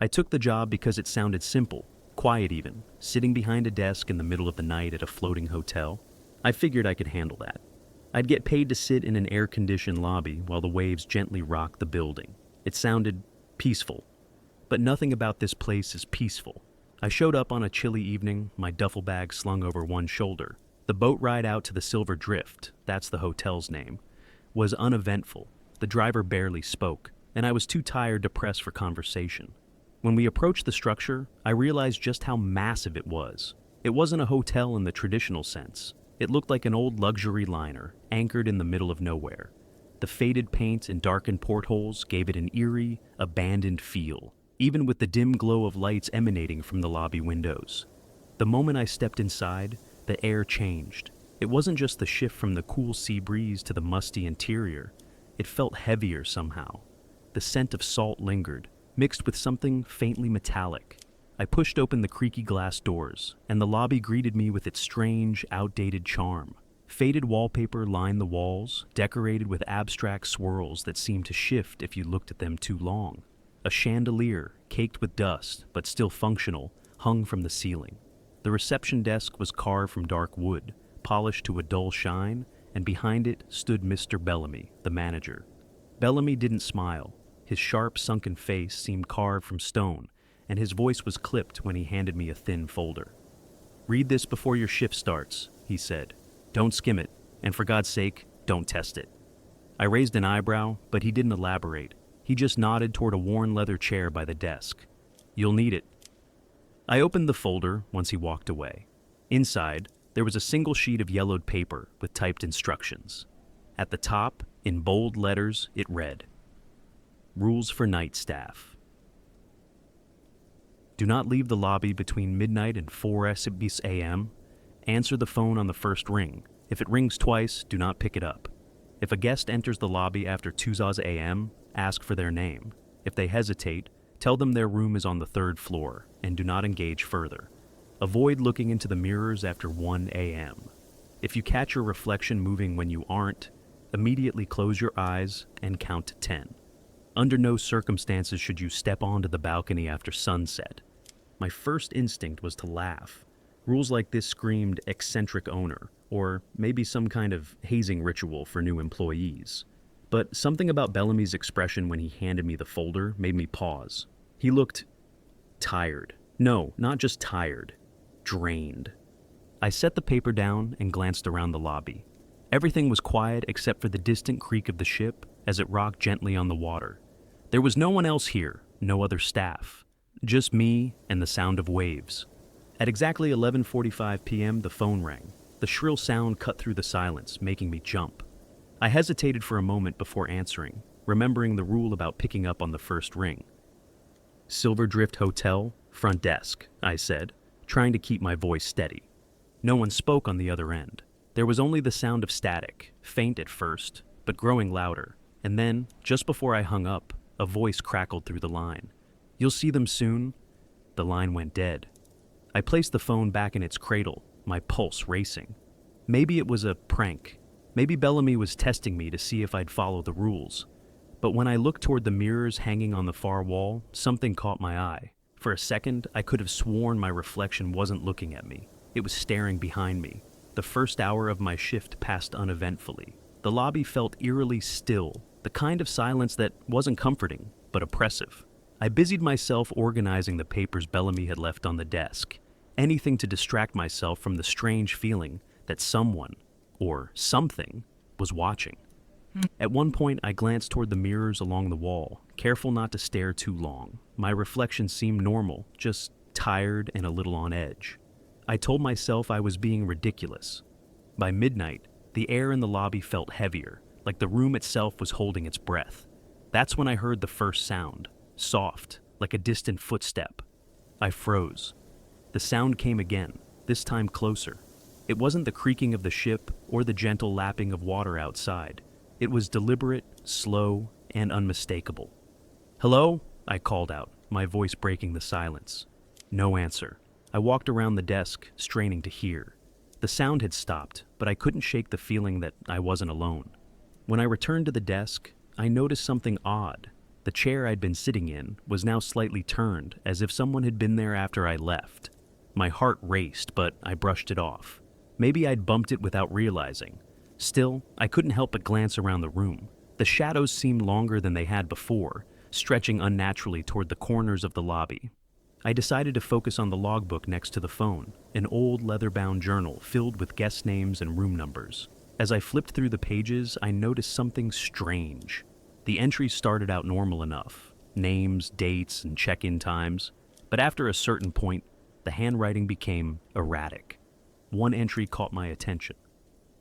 I took the job because it sounded simple, quiet even, sitting behind a desk in the middle of the night at a floating hotel. I figured I could handle that. I'd get paid to sit in an air-conditioned lobby while the waves gently rocked the building. It sounded peaceful. But nothing about this place is peaceful. I showed up on a chilly evening, my duffel bag slung over one shoulder. The boat ride out to the Silver Drift, that's the hotel's name, was uneventful. The driver barely spoke, and I was too tired to press for conversation. When we approached the structure, I realized just how massive it was. It wasn't a hotel in the traditional sense. It looked like an old luxury liner, anchored in the middle of nowhere. The faded paint and darkened portholes gave it an eerie, abandoned feel, even with the dim glow of lights emanating from the lobby windows. The moment I stepped inside, the air changed. It wasn't just the shift from the cool sea breeze to the musty interior. It felt heavier somehow. The scent of salt lingered, mixed with something faintly metallic. I pushed open the creaky glass doors, and the lobby greeted me with its strange, outdated charm. Faded wallpaper lined the walls, decorated with abstract swirls that seemed to shift if you looked at them too long. A chandelier, caked with dust, but still functional, hung from the ceiling. The reception desk was carved from dark wood, polished to a dull shine, and behind it stood Mr. Bellamy, the manager. Bellamy didn't smile. His sharp, sunken face seemed carved from stone, and his voice was clipped when he handed me a thin folder. "Read this before your shift starts," he said. "Don't skim it, and for God's sake, don't test it." I raised an eyebrow, but he didn't elaborate. He just nodded toward a worn leather chair by the desk. "You'll need it." I opened the folder once he walked away. Inside, there was a single sheet of yellowed paper with typed instructions. At the top, in bold letters, it read, "Rules for night staff. Do not leave the lobby between midnight and 4 a.m. Answer the phone on the first ring. If it rings twice, do not pick it up. If a guest enters the lobby after 2 a.m., ask for their name. If they hesitate, tell them their room is on the 3rd floor, and do not engage further. Avoid looking into the mirrors after 1 a.m. If you catch your reflection moving when you aren't, immediately close your eyes and count to 10. Under no circumstances should you step onto the balcony after sunset." My first instinct was to laugh. Rules like this screamed eccentric owner, or maybe some kind of hazing ritual for new employees. But something about Bellamy's expression when he handed me the folder made me pause. He looked tired. No, not just tired. Drained. I set the paper down and glanced around the lobby. Everything was quiet except for the distant creak of the ship as it rocked gently on the water. There was no one else here, no other staff. Just me and the sound of waves. At exactly 11:45 p.m., the phone rang. The shrill sound cut through the silence, making me jump. I hesitated for a moment before answering, remembering the rule about picking up on the first ring. "Silver Drift Hotel, front desk," I said, trying to keep my voice steady. No one spoke on the other end. There was only the sound of static, faint at first, but growing louder. And then, just before I hung up, a voice crackled through the line. "You'll see them soon." The line went dead. I placed the phone back in its cradle, my pulse racing. Maybe it was a prank. Maybe Bellamy was testing me to see if I'd follow the rules. But when I looked toward the mirrors hanging on the far wall, something caught my eye. For a second, I could have sworn my reflection wasn't looking at me. It was staring behind me. The first hour of my shift passed uneventfully. The lobby felt eerily still, the kind of silence that wasn't comforting, but oppressive. I busied myself organizing the papers Bellamy had left on the desk. Anything to distract myself from the strange feeling that someone, or something, was watching. At one point, I glanced toward the mirrors along the wall, careful not to stare too long. My reflection seemed normal, just tired and a little on edge. I told myself I was being ridiculous. By midnight, the air in the lobby felt heavier, like the room itself was holding its breath. That's when I heard the first sound, soft, like a distant footstep. I froze. The sound came again, this time closer. It wasn't the creaking of the ship or the gentle lapping of water outside. It was deliberate, slow, and unmistakable. "Hello?" I called out, my voice breaking the silence. No answer. I walked around the desk, straining to hear. The sound had stopped, but I couldn't shake the feeling that I wasn't alone. When I returned to the desk, I noticed something odd. The chair I'd been sitting in was now slightly turned, as if someone had been there after I left. My heart raced, but I brushed it off. Maybe I'd bumped it without realizing. Still, I couldn't help but glance around the room. The shadows seemed longer than they had before, stretching unnaturally toward the corners of the lobby. I decided to focus on the logbook next to the phone, an old leather-bound journal filled with guest names and room numbers. As I flipped through the pages, I noticed something strange. The entries started out normal enough, names, dates, and check-in times, but after a certain point, the handwriting became erratic. One entry caught my attention.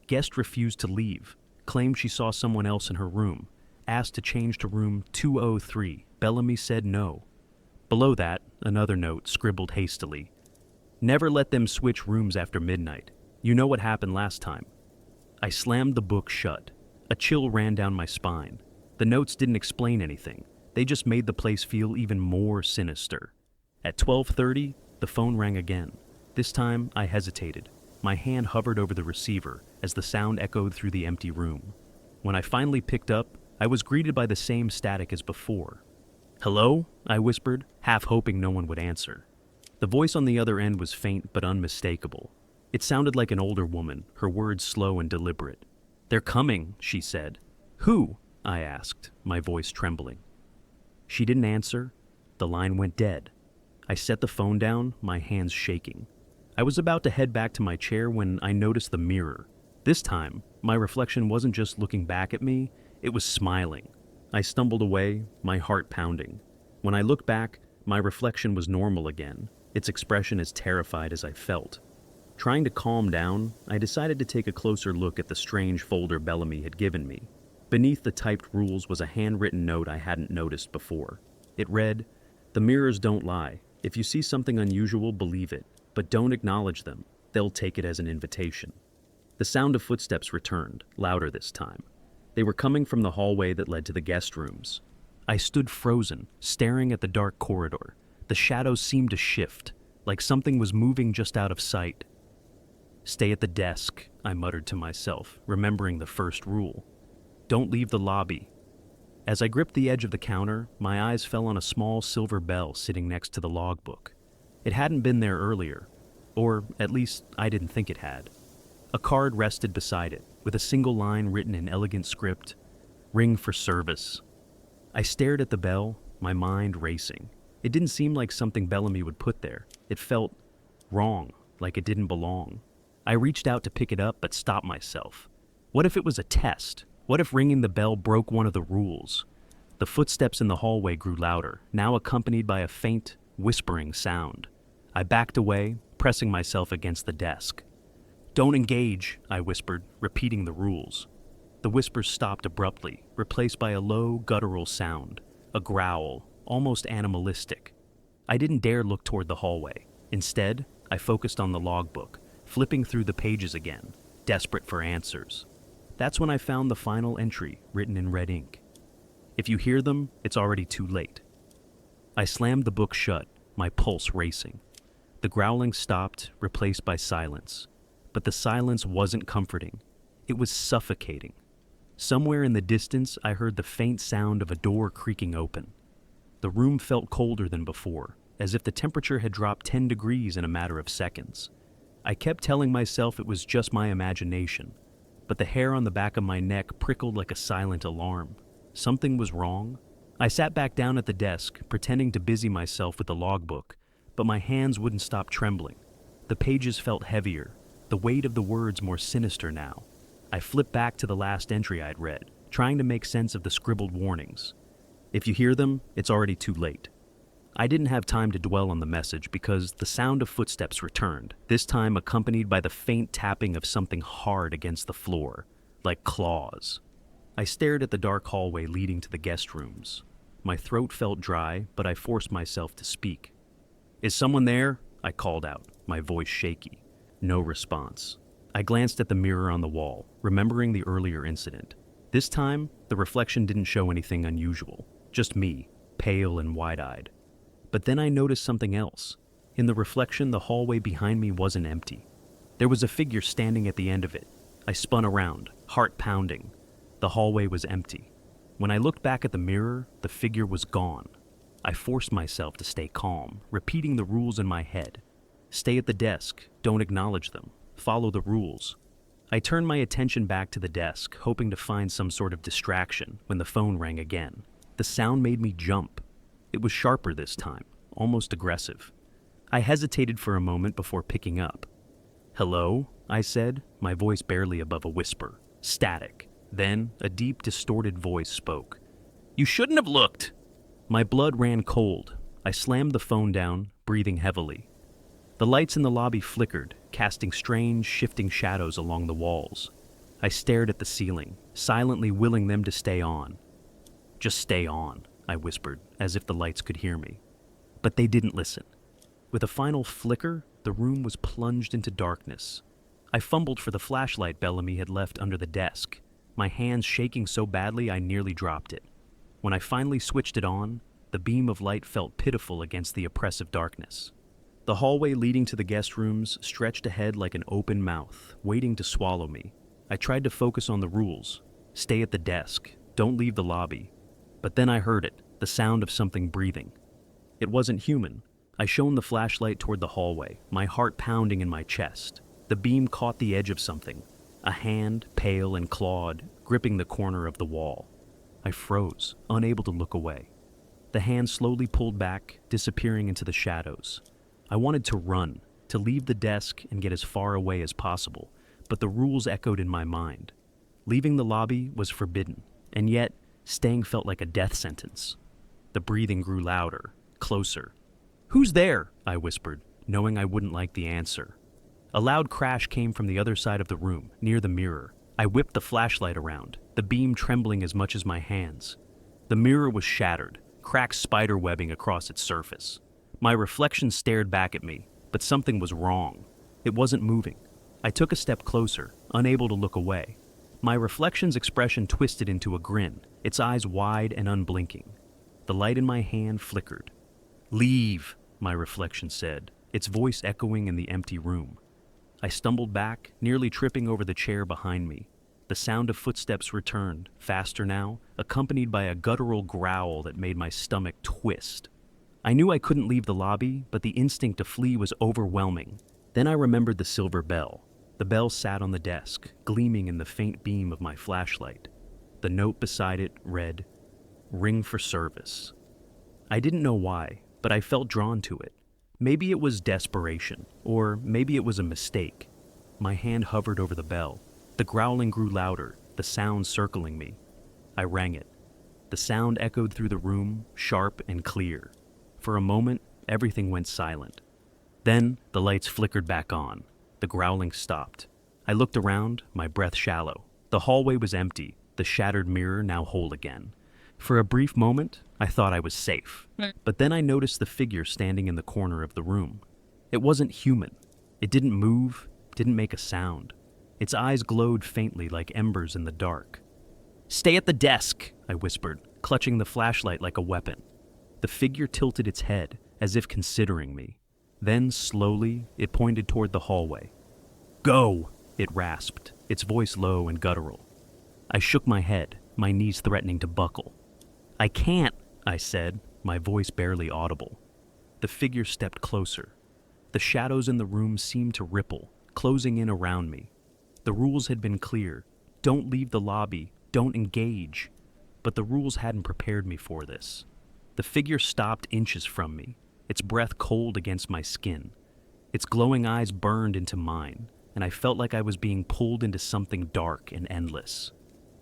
Guest refused to leave, claimed she saw someone else in her room, asked to change to room 203. Bellamy said no. Below that, another note scribbled hastily. Never let them switch rooms after midnight. You know what happened last time. I slammed the book shut. A chill ran down my spine. The notes didn't explain anything. They just made the place feel even more sinister. At 12:30, the phone rang again. This time, I hesitated. My hand hovered over the receiver as the sound echoed through the empty room. When I finally picked up, I was greeted by the same static as before. "Hello?" I whispered, half hoping no one would answer. The voice on the other end was faint but unmistakable. It sounded like an older woman, her words slow and deliberate. "They're coming," she said. "Who?" I asked, my voice trembling. She didn't answer. The line went dead. I set the phone down, my hands shaking. I was about to head back to my chair when I noticed the mirror. This time, my reflection wasn't just looking back at me, it was smiling. I stumbled away, my heart pounding. When I looked back, my reflection was normal again, its expression as terrified as I felt. Trying to calm down, I decided to take a closer look at the strange folder Bellamy had given me. Beneath the typed rules was a handwritten note I hadn't noticed before. It read, "The mirrors don't lie. If you see something unusual, believe it, but don't acknowledge them. They'll take it as an invitation." The sound of footsteps returned, louder this time. They were coming from the hallway that led to the guest rooms. I stood frozen, staring at the dark corridor. The shadows seemed to shift, like something was moving just out of sight. "Stay at the desk," I muttered to myself, remembering the first rule. "Don't leave the lobby." As I gripped the edge of the counter, my eyes fell on a small silver bell sitting next to the logbook. It hadn't been there earlier, or at least I didn't think it had. A card rested beside it, with a single line written in elegant script, "Ring for service." I stared at the bell, my mind racing. It didn't seem like something Bellamy would put there. It felt wrong, like it didn't belong. I reached out to pick it up, but stopped myself. What if it was a test? What if ringing the bell broke one of the rules? The footsteps in the hallway grew louder, now accompanied by a faint, whispering sound. I backed away, pressing myself against the desk. "Don't engage," I whispered, repeating the rules. The whispers stopped abruptly, replaced by a low, guttural sound, a growl, almost animalistic. I didn't dare look toward the hallway. Instead, I focused on the logbook, flipping through the pages again, desperate for answers. That's when I found the final entry, written in red ink. "If you hear them, it's already too late." I slammed the book shut, my pulse racing. The growling stopped, replaced by silence. But the silence wasn't comforting. It was suffocating. Somewhere in the distance, I heard the faint sound of a door creaking open. The room felt colder than before, as if the temperature had dropped 10 degrees in a matter of seconds. I kept telling myself it was just my imagination, but the hair on the back of my neck prickled like a silent alarm. Something was wrong. I sat back down at the desk, pretending to busy myself with the logbook, but my hands wouldn't stop trembling. The pages felt heavier, the weight of the words more sinister now. I flipped back to the last entry I'd read, trying to make sense of the scribbled warnings. "If you hear them, it's already too late." I didn't have time to dwell on the message because the sound of footsteps returned, this time accompanied by the faint tapping of something hard against the floor, like claws. I stared at the dark hallway leading to the guest rooms. My throat felt dry, but I forced myself to speak. "Is someone there?" I called out, my voice shaky. No response. I glanced at the mirror on the wall, remembering the earlier incident. This time, the reflection didn't show anything unusual, just me, pale and wide-eyed. But then I noticed something else. In the reflection, the hallway behind me wasn't empty. There was a figure standing at the end of it. I spun around, heart pounding. The hallway was empty. When I looked back at the mirror, the figure was gone. I forced myself to stay calm, repeating the rules in my head. Stay at the desk, don't acknowledge them, follow the rules. I turned my attention back to the desk, hoping to find some sort of distraction when the phone rang again. The sound made me jump. It was sharper this time, almost aggressive. I hesitated for a moment before picking up. "Hello?" I said, my voice barely above a whisper. Static. Then, a deep, distorted voice spoke. "You shouldn't have looked!" My blood ran cold. I slammed the phone down, breathing heavily. The lights in the lobby flickered, casting strange, shifting shadows along the walls. I stared at the ceiling, silently willing them to stay on. "Just stay on," I whispered, as if the lights could hear me. But they didn't listen. With a final flicker, the room was plunged into darkness. I fumbled for the flashlight Bellamy had left under the desk, my hands shaking so badly I nearly dropped it. When I finally switched it on, the beam of light felt pitiful against the oppressive darkness. The hallway leading to the guest rooms stretched ahead like an open mouth, waiting to swallow me. I tried to focus on the rules. Stay at the desk. Don't leave the lobby. But then I heard it, the sound of something breathing. It wasn't human. I shone the flashlight toward the hallway, my heart pounding in my chest. The beam caught the edge of something, a hand, pale and clawed, gripping the corner of the wall. I froze, unable to look away. The hand slowly pulled back, disappearing into the shadows. I wanted to run, to leave the desk and get as far away as possible, but the rules echoed in my mind. Leaving the lobby was forbidden, and yet staying felt like a death sentence. The breathing grew louder, closer. "Who's there?" I whispered, knowing I wouldn't like the answer. A loud crash came from the other side of the room, near the mirror. I whipped the flashlight around, the beam trembling as much as my hands. The mirror was shattered, cracks spiderwebbing across its surface. My reflection stared back at me, but something was wrong. It wasn't moving. I took a step closer, unable to look away. My reflection's expression twisted into a grin, its eyes wide and unblinking. The light in my hand flickered. "Leave," my reflection said, its voice echoing in the empty room. I stumbled back, nearly tripping over the chair behind me. The sound of footsteps returned, faster now, accompanied by a guttural growl that made my stomach twist. I knew I couldn't leave the lobby, but the instinct to flee was overwhelming. Then I remembered the silver bell. The bell sat on the desk, gleaming in the faint beam of my flashlight. The note beside it read, "Ring for service." I didn't know why, but I felt drawn to it. Maybe it was desperation, or maybe it was a mistake. My hand hovered over the bell. The growling grew louder, the sound circling me. I rang it. The sound echoed through the room, sharp and clear. For a moment, everything went silent. Then, the lights flickered back on. The growling stopped. I looked around, my breath shallow. The hallway was empty, the shattered mirror now whole again. For a brief moment, I thought I was safe. But then I noticed the figure standing in the corner of the room. It wasn't human. It didn't move, didn't make a sound. Its eyes glowed faintly like embers in the dark. "Stay at the desk," I whispered, clutching the flashlight like a weapon. The figure tilted its head, as if considering me. Then, slowly, it pointed toward the hallway. "Go!" it rasped, its voice low and guttural. I shook my head, my knees threatening to buckle. "I can't," I said, my voice barely audible. The figure stepped closer. The shadows in the room seemed to ripple, closing in around me. The rules had been clear. Don't leave the lobby, don't engage. But the rules hadn't prepared me for this. The figure stopped inches from me, its breath cold against my skin. Its glowing eyes burned into mine, and I felt like I was being pulled into something dark and endless.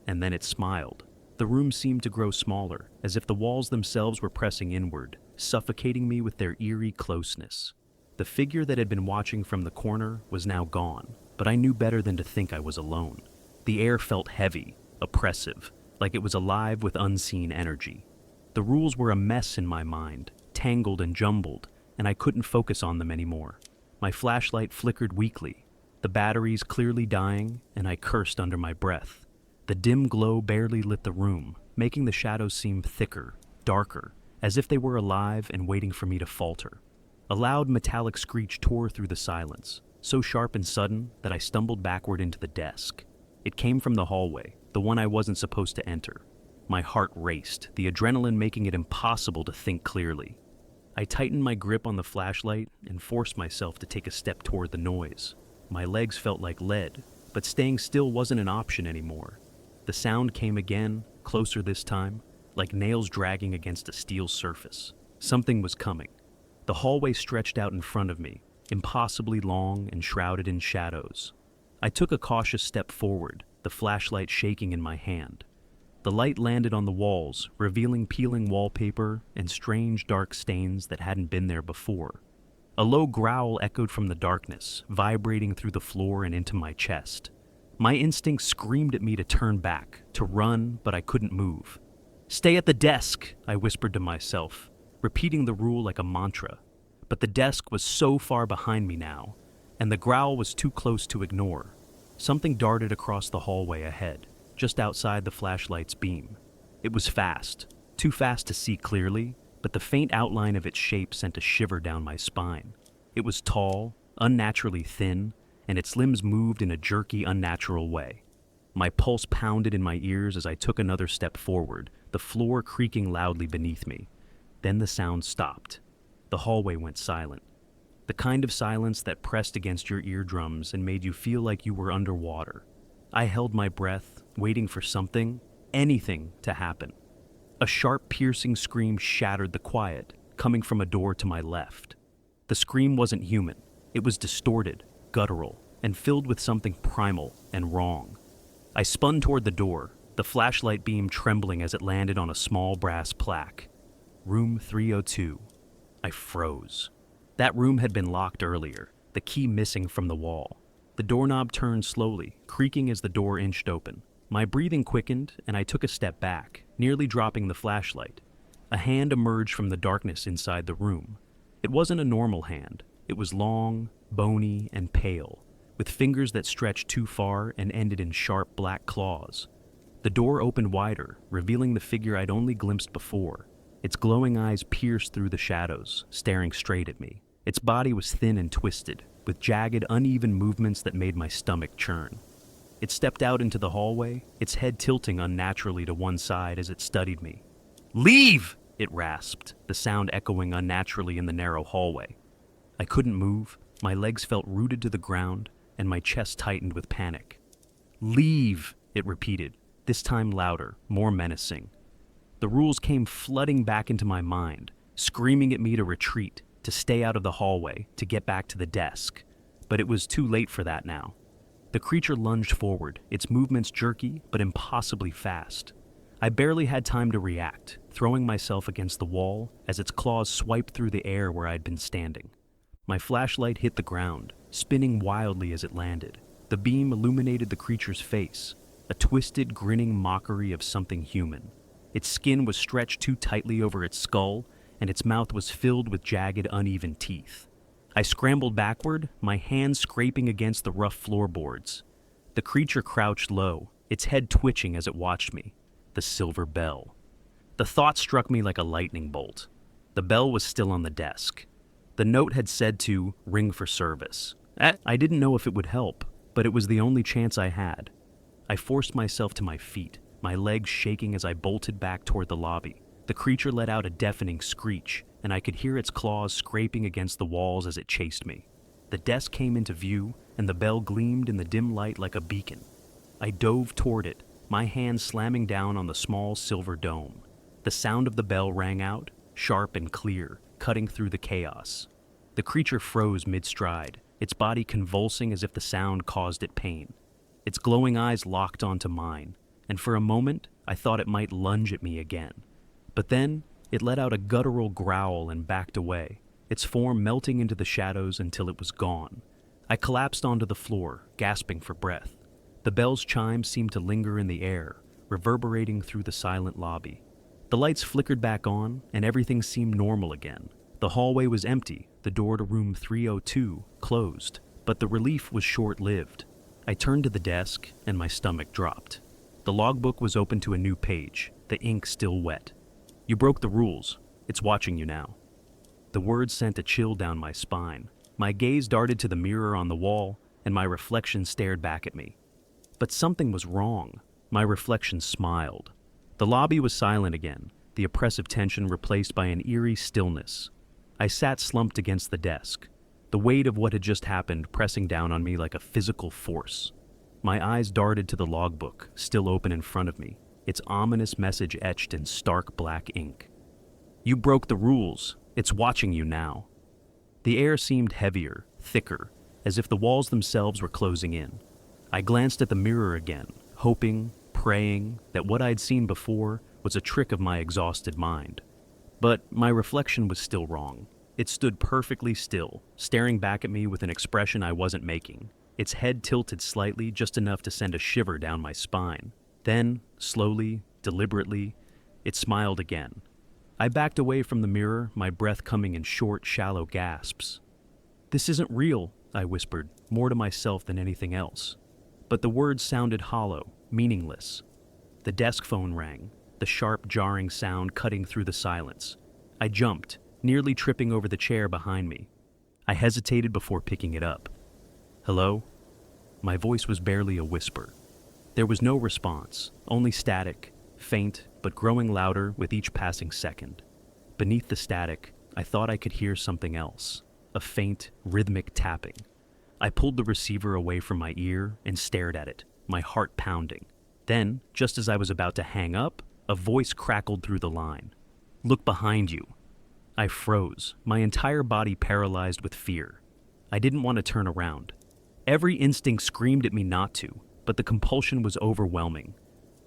And then it smiled. The room seemed to grow smaller, as if the walls themselves were pressing inward, suffocating me with their eerie closeness. The figure that had been watching from the corner was now gone, but I knew better than to think I was alone. The air felt heavy, oppressive, like it was alive with unseen energy. The rules were a mess in my mind, tangled and jumbled, and I couldn't focus on them anymore. My flashlight flickered weakly, the batteries clearly dying, and I cursed under my breath. The dim glow barely lit the room, making the shadows seem thicker, darker, as if they were alive and waiting for me to falter. A loud metallic screech tore through the silence, so sharp and sudden that I stumbled backward into the desk. It came from the hallway, the one I wasn't supposed to enter. My heart raced, the adrenaline making it impossible to think clearly. I tightened my grip on the flashlight and forced myself to take a step toward the noise. My legs felt like lead, but staying still wasn't an option anymore. The sound came again, closer this time, like nails dragging against a steel surface. Something was coming. The hallway stretched out in front of me, impossibly long and shrouded in shadows. I took a cautious step forward, the flashlight shaking in my hand. The light landed on the walls, revealing peeling wallpaper and strange dark stains that hadn't been there before. A low growl echoed from the darkness, vibrating through the floor and into my chest. My instinct screamed at me to turn back, to run, but I couldn't move. "Stay at the desk," I whispered to myself, repeating the rule like a mantra. But the desk was so far behind me now, and the growl was too close to ignore. Something darted across the hallway ahead, just outside the flashlight's beam. It was fast, too fast to see clearly, but the faint outline of its shape sent a shiver down my spine. It was tall, unnaturally thin, and its limbs moved in a jerky, unnatural way. My pulse pounded in my ears as I took another step forward, the floor creaking loudly beneath me. Then the sound stopped. The hallway went silent. The kind of silence that pressed against your eardrums and made you feel like you were underwater. I held my breath, waiting for something, anything, to happen. A sharp, piercing scream shattered the quiet, coming from a door to my left. The scream wasn't human. It was distorted, guttural, and filled with something primal and wrong. I spun toward the door, the flashlight beam trembling as it landed on a small brass plaque. Room 302. I froze. That room had been locked earlier, the key missing from the wall. The doorknob turned slowly, creaking as the door inched open. My breathing quickened, and I took a step back, nearly dropping the flashlight. A hand emerged from the darkness inside the room. It wasn't a normal hand. It was long, bony, and pale, with fingers that stretched too far and ended in sharp black claws. The door opened wider, revealing the figure I'd only glimpsed before. Its glowing eyes pierced through the shadows, staring straight at me. Its body was thin and twisted, with jagged, uneven movements that made my stomach churn. It stepped out into the hallway, its head tilting unnaturally to one side as it studied me. "Leave!" it rasped, the sound echoing unnaturally in the narrow hallway. I couldn't move, my legs felt rooted to the ground, and my chest tightened with panic. "Leave!" it repeated, this time louder, more menacing. The rules came flooding back into my mind, screaming at me to retreat, to stay out of the hallway, to get back to the desk. But it was too late for that now. The creature lunged forward, its movements jerky but impossibly fast. I barely had time to react, throwing myself against the wall as its claws swiped through the air where I'd been standing. My flashlight hit the ground, spinning wildly as it landed. The beam illuminated the creature's face, a twisted, grinning mockery of something human. Its skin was stretched too tightly over its skull, and its mouth was filled with jagged, uneven teeth. I scrambled backward, my hands scraping against the rough floorboards. The creature crouched low, its head twitching as it watched me. The silver bell. The thought struck me like a lightning bolt. The bell was still on the desk. The note had said to ring for service. I didn't know if it would help, but it was the only chance I had. I forced myself to my feet, my legs shaking as I bolted back toward the lobby. The creature let out a deafening screech, and I could hear its claws scraping against the walls as it chased me. The desk came into view, and the bell gleamed in the dim light like a beacon. I dove toward it, my hand slamming down on the small silver dome. The sound of the bell rang out, sharp and clear, cutting through the chaos. The creature froze mid-stride, its body convulsing as if the sound caused it pain. Its glowing eyes locked onto mine, and for a moment, I thought it might lunge at me again. But then, it let out a guttural growl and backed away, its form melting into the shadows until it was gone. I collapsed onto the floor, gasping for breath. The bell's chimes seemed to linger in the air, reverberating through the silent lobby. The lights flickered back on, and everything seemed normal again. The hallway was empty, the door to room 302 closed, but the relief was short-lived. I turned to the desk, and my stomach dropped. The logbook was open to a new page, the ink still wet. "You broke the rules. It's watching you now." The words sent a chill down my spine. My gaze darted to the mirror on the wall, and my reflection stared back at me. But something was wrong. My reflection smiled. The lobby was silent again, the oppressive tension replaced by an eerie stillness. I sat slumped against the desk, the weight of what had just happened pressing down on me like a physical force. My eyes darted to the logbook, still open in front of me, its ominous message etched in stark black ink. "You broke the rules. It's watching you now." The air seemed heavier, thicker, as if the walls themselves were closing in. I glanced at the mirror again, hoping, praying that what I'd seen before was a trick of my exhausted mind. But my reflection was still wrong. It stood perfectly still, staring back at me with an expression I wasn't making, its head tilted slightly, just enough to send a shiver down my spine. Then, slowly, deliberately, it smiled again. I backed away from the mirror, my breath coming in short, shallow gasps. "This isn't real," I whispered, more to myself than anything else. But the words sounded hollow, meaningless. The desk phone rang, the sharp, jarring sound cutting through the silence. I jumped, nearly tripping over the chair behind me. I hesitated before picking it up. "Hello?" My voice was barely a whisper. There was no response, only static, faint but growing louder with each passing second. Beneath the static, I thought I could hear something else, a faint, rhythmic tapping. I pulled the receiver away from my ear and stared at it, my heart pounding. Then, just as I was about to hang up, a voice crackled through the line. "Look behind you." I froze, my entire body paralyzed with fear. I didn't want to turn around. Every instinct screamed at me not to, but the compulsion was overwhelming.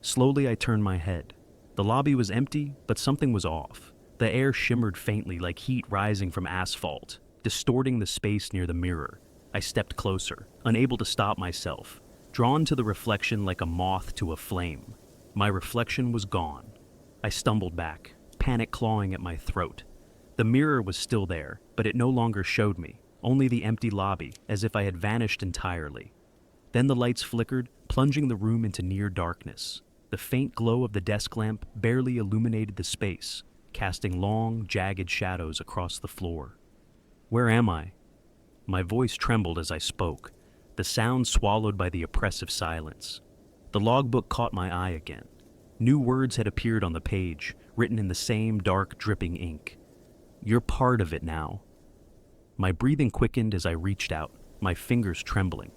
Slowly I turned my head. The lobby was empty, but something was off. The air shimmered faintly like heat rising from asphalt, distorting the space near the mirror. I stepped closer, unable to stop myself, drawn to the reflection like a moth to a flame. My reflection was gone. I stumbled back, panic clawing at my throat. The mirror was still there, but it no longer showed me, only the empty lobby, as if I had vanished entirely. Then the lights flickered, plunging the room into near darkness. The faint glow of the desk lamp barely illuminated the space, casting long, jagged shadows across the floor. "Where am I?" My voice trembled as I spoke, the sound swallowed by the oppressive silence. The logbook caught my eye again. New words had appeared on the page, written in the same dark, dripping ink. "You're part of it now." My breathing quickened as I reached out, my fingers trembling.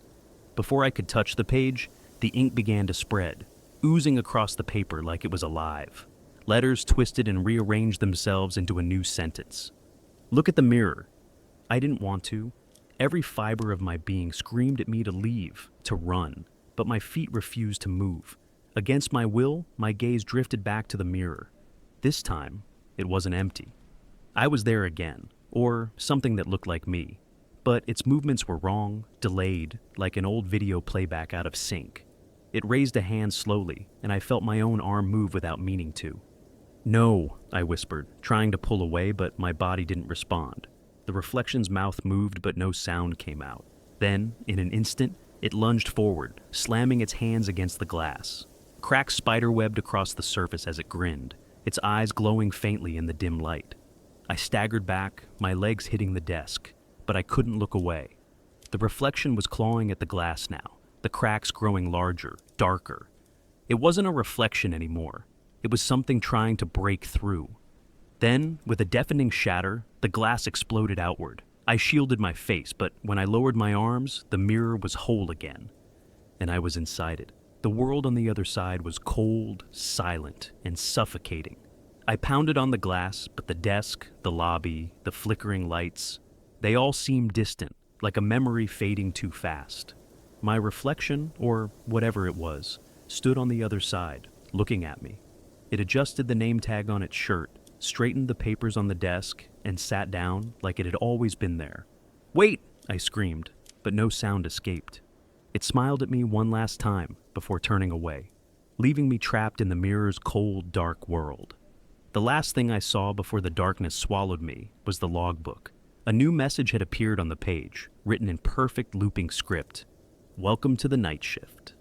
Before I could touch the page, the ink began to spread, oozing across the paper like it was alive. Letters twisted and rearranged themselves into a new sentence. "Look at the mirror." I didn't want to. Every fiber of my being screamed at me to leave, to run, but my feet refused to move. Against my will, my gaze drifted back to the mirror. This time, it wasn't empty. I was there again, or something that looked like me, but its movements were wrong, delayed, like an old video playback out of sync. It raised a hand slowly, and I felt my own arm move without meaning to. "No," I whispered, trying to pull away, but my body didn't respond. The reflection's mouth moved, but no sound came out. Then, in an instant, it lunged forward, slamming its hands against the glass. Cracks spiderwebbed across the surface as it grinned, its eyes glowing faintly in the dim light. I staggered back, my legs hitting the desk, but I couldn't look away. The reflection was clawing at the glass now, the cracks growing larger, darker. It wasn't a reflection anymore. It was something trying to break through. Then, with a deafening shatter, the glass exploded outward. I shielded my face, but when I lowered my arms, the mirror was whole again. And I was inside it. The world on the other side was cold, silent, and suffocating. I pounded on the glass, but the desk, the lobby, the flickering lights, they all seemed distant, like a memory fading too fast. My reflection, or whatever it was, stood on the other side, looking at me. It adjusted the name tag on its shirt, straightened the papers on the desk, and sat down like it had always been there. "Wait!" I screamed, but no sound escaped. It smiled at me one last time before turning away, leaving me trapped in the mirror's cold, dark world. The last thing I saw before the darkness swallowed me was the logbook. A new message had appeared on the page, written in perfect looping script. "Welcome to the night shift."